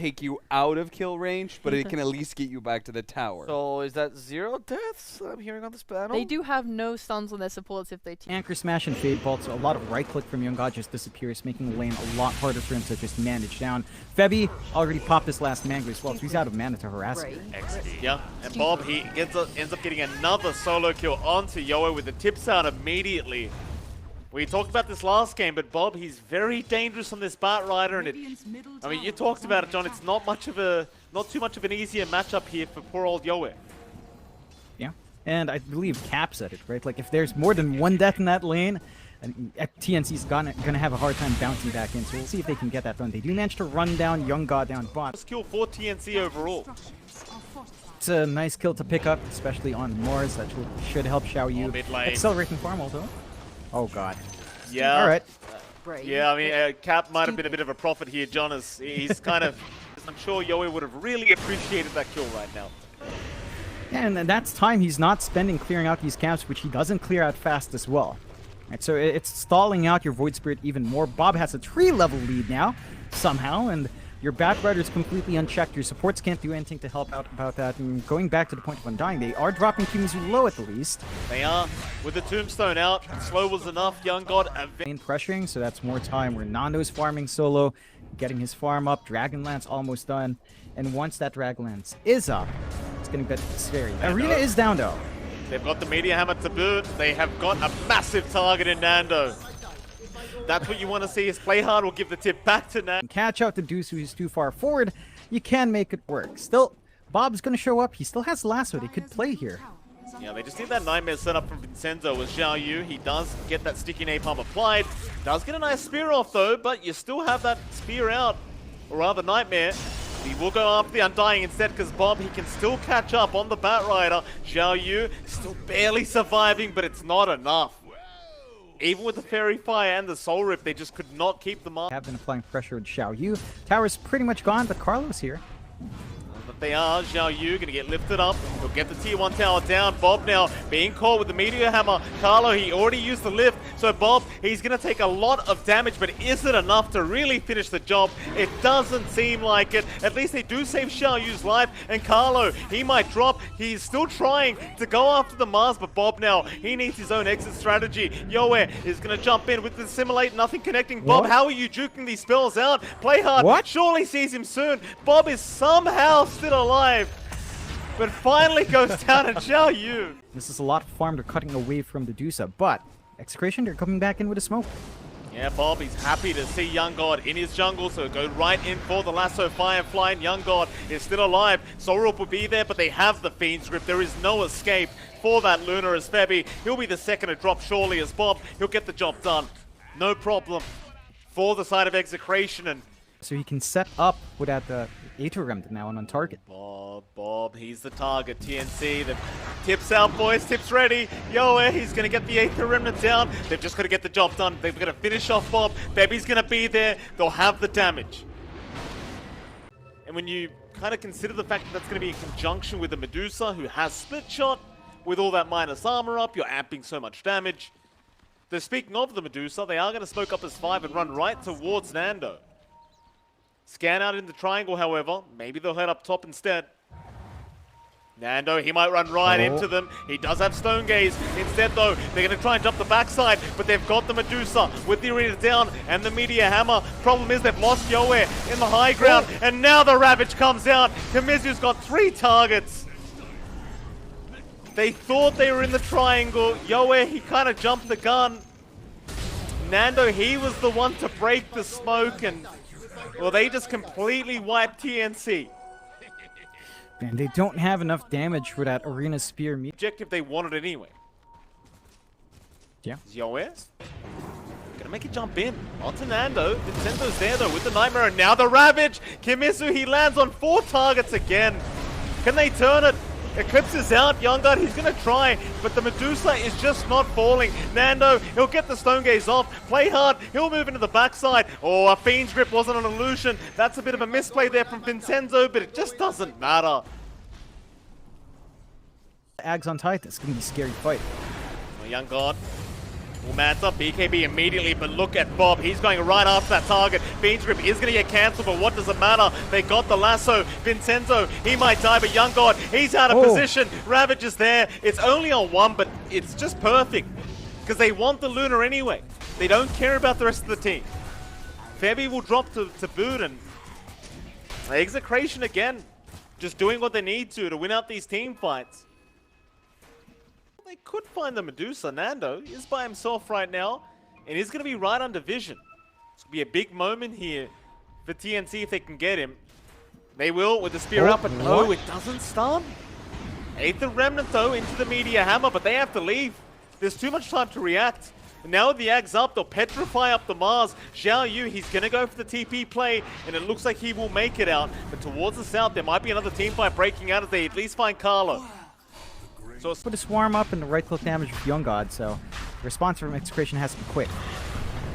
take you out of kill range, but it can at least get you back to the tower. So is that 0 deaths I'm hearing on this panel? They do have no stuns on their supports if they Anchor Smash and Fade Bolt, so a lot of right click from YoungGod just disappears, making the lane a lot harder for him to just manage down. Febby already popped this last mango as well, so he's out of mana to harass him. Yeah, and Bob, he ends up getting another solo kill onto Yoa with the tips out immediately. We talked about this last game, but Bob, he's very dangerous on this Bat Rider, and I mean, you talked about it, John. It's not too much of an easier matchup here for poor old Yoa. Yeah, and I believe Cap said it, right? Like, if there's more than one death in that lane, TNC's gonna have a hard time bouncing back in, so we'll see if they can get that done. They do manage to run down YoungGod down bot. First kill for TNC overall. It's a nice kill to pick up, especially on Mars. That should help Xiaoyu accelerating farm also. Oh god. Yeah. All right. Yeah, I mean, Cap might have been a bit of a prophet here, John. He's kind of, I'm sure Yoa would have really appreciated that kill right now. Yeah, and that's time he's not spending clearing out these camps, which he doesn't clear out fast as well. Right, so it's stalling out your Void Spirit even more. Bob has a 3-level lead now, somehow, and your Bat Rider is completely unchecked. Your supports can't do anything to help out about that. And going back to the point of undying, they are dropping Kimizu low at the least. They are. With the Tombstone out, slow was enough. YoungGod pressuring, so that's more time where Nando's farming solo, getting his farm up. Dragonlance almost done. And once that Dragonlance is up, it's going to get scary. Arena is down though. They've got the Meteor Hammer to boot. They have got a massive target in Nando. That's what you want to see, is play hard will give the tip back to Nando. Catch out the Deuce who's too far forward. You can make it work. Still, Bob's going to show up. He still has Lasso. They could play here. Yeah, they just need that Nightmare setup from Vincenzo with Xiaoyu. He does get that sticky napalm applied. Does get a nice spear off though, but you still have that spear out. Or rather Nightmare. He will go after the Undying instead because Bob, he can still catch up on the Bat Rider. Xiaoyu still barely surviving, but it's not enough. Even with the Fairy Fire and the Soul Rip, they just could not keep them up. Have been applying pressure with Xiaoyu. Tower's pretty much gone, but Carlos here. But they are. Xiaoyu gonna get lifted up. He'll get the tier 1 tower down. Bob now being caught with the Meteor Hammer. Carlo, he already used the lift. So Bob, he's gonna take a lot of damage, but is it enough to really finish the job? It doesn't seem like it. At least they do save Xiaoyu's life. And Carlo, he might drop. He's still trying to go after the Mars, but Bob now, he needs his own exit strategy. Yoe is gonna jump in with the Simulate, nothing connecting. Bob, how are you juking these spells out? Play hard. What? Surely sees him soon. Bob is somehow still alive, but finally goes down and Xiaoyu. This is a lot of farm. They're cutting away from the Dusa, but Execration, they're coming back in with a smoke. Yeah, Bob, he's happy to see YoungGod in his jungle, so go right in for the Lasso Firefly, and YoungGod is still alive. Sorrel will be there, but they have the Fiend's Grip. There is no escape for that Luna as Febby. He'll be the second to drop surely as Bob. He'll get the job done. No problem for the side of Execration. And so he can set up without the Aether Remnant now and on target. Bob, he's the target. TNC, the tips out, boys. Tips ready. Yoe, he's going to get the Aether Remnant down. They've just got to get the job done. They've got to finish off Bob. Febby's going to be there. They'll have the damage. And when you kind of consider the fact that that's going to be in conjunction with the Medusa, who has split shot, with all that minus armor up, you're amping so much damage. Though speaking of the Medusa, they are going to smoke up as 5 and run right towards Nando. Scan out in the triangle, however. Maybe they'll head up top instead. Nando, he might run right into them. He does have Stone Gaze. Instead, though, they're going to try and jump the backside, but they've got the Medusa with the Arena down and the Meteor Hammer. Problem is they've lost Yoe in the high ground, and now the Ravage comes out. Kimizu's got 3 targets. They thought they were in the triangle. Yoe, he kind of jumped the gun. Nando, he was the one to break the smoke, and well, they just completely wiped TNC. And they don't have enough damage for that Arena Spear. Objective they wanted anyway. Yeah. Yoe gonna make it jump in. Onto Nando. Vincenzo's there though with the Nightmare, and now the Ravage. Kimizu, he lands on 4 targets again. Can they turn it? Eclipse is out. YoungGod, he's going to try, but the Medusa is just not falling. Nando, he'll get the Stone Gaze off. Play hard. He'll move into the backside. Oh, a Fiend's Grip wasn't an illusion. That's a bit of a misplay there from Vincenzo, but it just doesn't matter. Ags on Titan. It's going to be a scary fight. Well, YoungGod Well, man's up BKB immediately, but look at Bob. He's going right after that target. Fiend's Grip is going to get cancelled, but what does it matter? They got the lasso. Vincenzo, he might die, but Young God, he's out of position. Ravage is there. It's only on one, but it's just perfect because they want the Luna anyway. They don't care about the rest of the team. Febby will drop to boot, and Execration again, just doing what they need to win out these team fights. They could find the Medusa. Nando is by himself right now, and he's going to be right under vision. It's going to be a big moment here for TNC if they can get him. They will with the spear up, but no, it doesn't stun. Aether Remnant though into the Meteor Hammer, but they have to leave. There's too much time to react. And now with the Ags up, they'll petrify up the Mars. Xiao Yu, he's going to go for the TP play, and it looks like he will make it out. But towards the south, there might be another team fight breaking out as they at least find Carlo. So Put a swarm up and the right click damage with Young God, so the response from Execration has to be quick.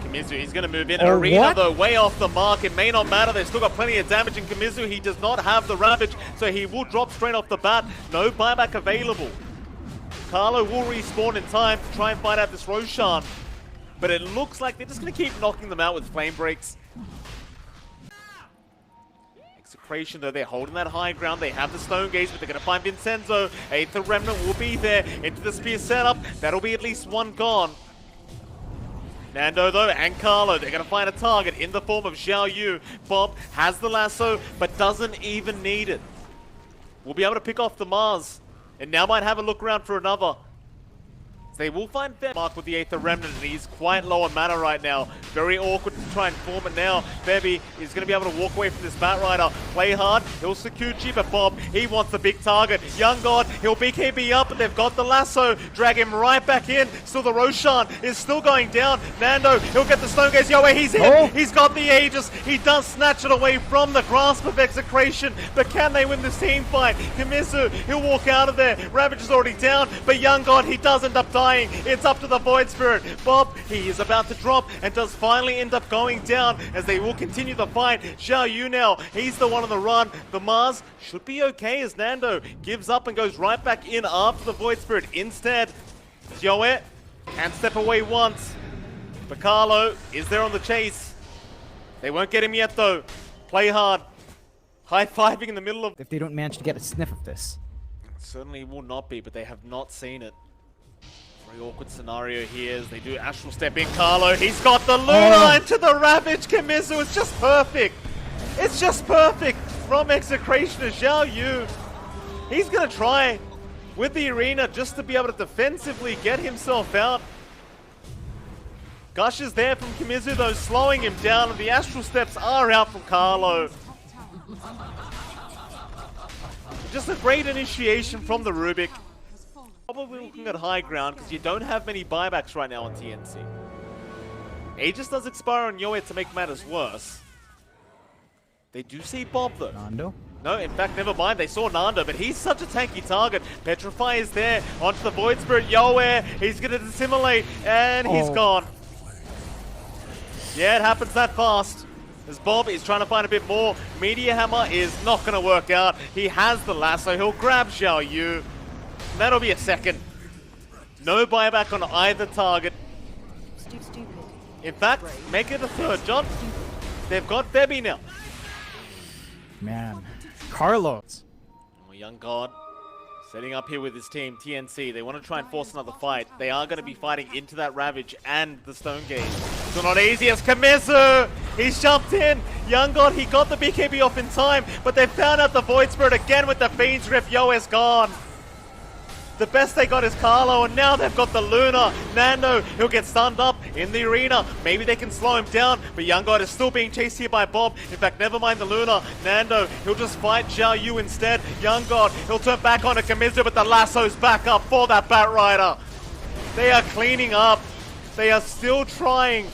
Kamizu, he's going to move in. Arena, though, way off the mark. It may not matter. They've still got plenty of damage in Kamizu. He does not have the Ravage, so he will drop straight off the bat. No buyback available. Carlo will respawn in time to try and fight out this Roshan, but it looks like they're just going to keep knocking them out with flame breaks. Execration, though, they're holding that high ground. They have the Stone Gaze, but they're going to find Vincenzo. Aether Remnant will be there into the spear setup. That'll be at least one gone. Nando, though, and Carlo, they're going to find a target in the form of Xiao Yu. Bob has the lasso, but doesn't even need it. We'll be able to pick off the Mars, and now might have a look around for another. They will find Mark with the Aether Remnant, and he's quite low on mana right now. Very awkward to try and form it now. Bebby is going to be able to walk away from this Bat Rider. Play hard, he'll Sakuchi, but Bob, he wants the big target. Young God, he'll BKB up, but they've got the lasso. Drag him right back in. Still the Roshan is still going down. Nando, he'll get the Stone Gaze. Yoe, he's in. He's got the Aegis. He does snatch it away from the grasp of Execration, but can they win this team fight? Kamizu, he'll walk out of there. Ravage is already down, but Young God, he does end up dying. It's up to the Void Spirit. Bob, he is about to drop and does finally end up going down as they will continue the fight. Xiao Yu now, he's the one on the run. The Mars should be okay as Nando gives up and goes right back in after the Void Spirit. Instead, Joe can step away once. But Carlo is there on the chase. They won't get him yet though. Play hard. High-fiving in the middle of... If they don't manage to get a sniff of this. Certainly will not be, but they have not seen it. Very awkward scenario here as they do Astral Step in. Carlo, he's got the Luna into the Ravage. Kamizu, it's just perfect. It's just perfect from Execration to Xiao Yu. He's going to try with the Arena just to be able to defensively get himself out. Gush is there from Kamizu though, slowing him down, and the Astral Steps are out from Carlo. Just a great initiation from the Rubik. Probably looking at high ground because you don't have many buybacks right now on TNC. Aegis does expire on Yoe to make matters worse. They do see Bob though. Nando? No, in fact, never mind. They saw Nando, but he's such a tanky target. Petrify is there onto the Void Spirit. Yoe, he's going to dissimulate, and he's gone. Yeah, it happens that fast. As Bob is trying to find a bit more. Meteor Hammer is not going to work out. He has the lasso. He'll grab Xiao Yu. That'll be a second. No buyback on either target. In fact, make it a third, John. They've got Bebby now. Man. Carlos. Oh, Young God. Setting up here with his team, TNC. They want to try and force another fight. They are going to be fighting into that Ravage and the Stone Gaze. So not easy as Kamizu. He's jumped in. Young God, he got the BKB off in time, but they found out the Void Spirit again with the Fiend's Grip. Yo is gone. The best they got is Carlo, and now they've got the Luna. Nando, he'll get stunned up in the Arena. Maybe they can slow him down, but Young God is still being chased here by Bob. In fact, never mind the Luna. Nando, he'll just fight Xiao Yu instead. Young God, he'll turn back on a Kamizu, but the lasso's back up for that Bat Rider. They are cleaning up. They are still trying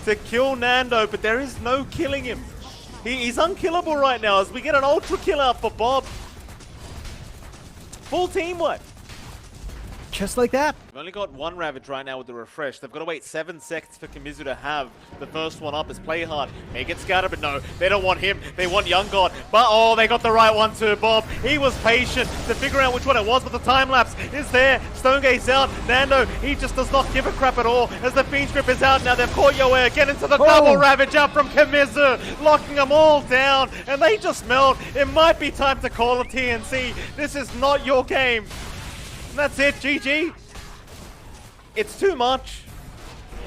to kill Nando, but there is no killing him. He's unkillable right now as we get an ultra kill out for Bob. Full team work. just like that. We've only got one Ravage right now with the refresh. They've got to wait 7 seconds for Kamizu to have the first one up as play hard. May get scattered, but no, they don't want him. They want Young God. But oh, they got the right one too, Bob. He was patient to figure out which one it was, but the time lapse is there. Stonegate's out. Nando, he just does not give a crap at all as the Fiend Strip is out now. They've caught Yoe again into the double Ravage out from Kamizu, locking them all down, and they just melt. It might be time to call a TNC. This is not your game. And that's it, GG. It's too much.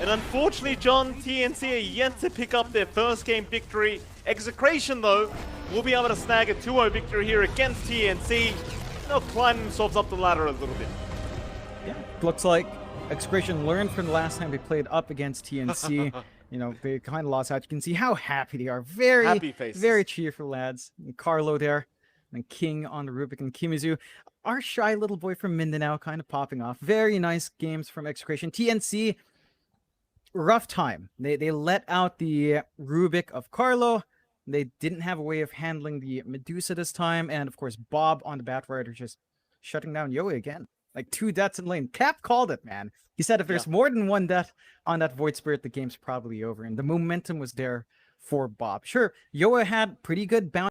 And unfortunately, John, TNC are yet to pick up their first game victory. Execration, though, will be able to snag a 2-0 victory here against TNC. They'll climb themselves up the ladder a little bit. Yeah, looks like Execration learned from the last time they played up against TNC. You know, they kind of lost out. You can see how happy they are. Very, Happy faces. very cheerful lads. And Carlo there, and King on the Rubik, and Kimizu. Our shy little boy from Mindanao kind of popping off. Very nice games from Execration. TNC, rough time. They let out the Rubik of Carlo. They didn't have a way of handling the Medusa this time. And of course, Bob on the Batrider just shutting down Yoe again. Like 2 deaths in lane. Cap called it, man. He said if there's more than 1 death on that Void Spirit, the game's probably over. And the momentum was there for Bob. Sure, Yoe had pretty good bounce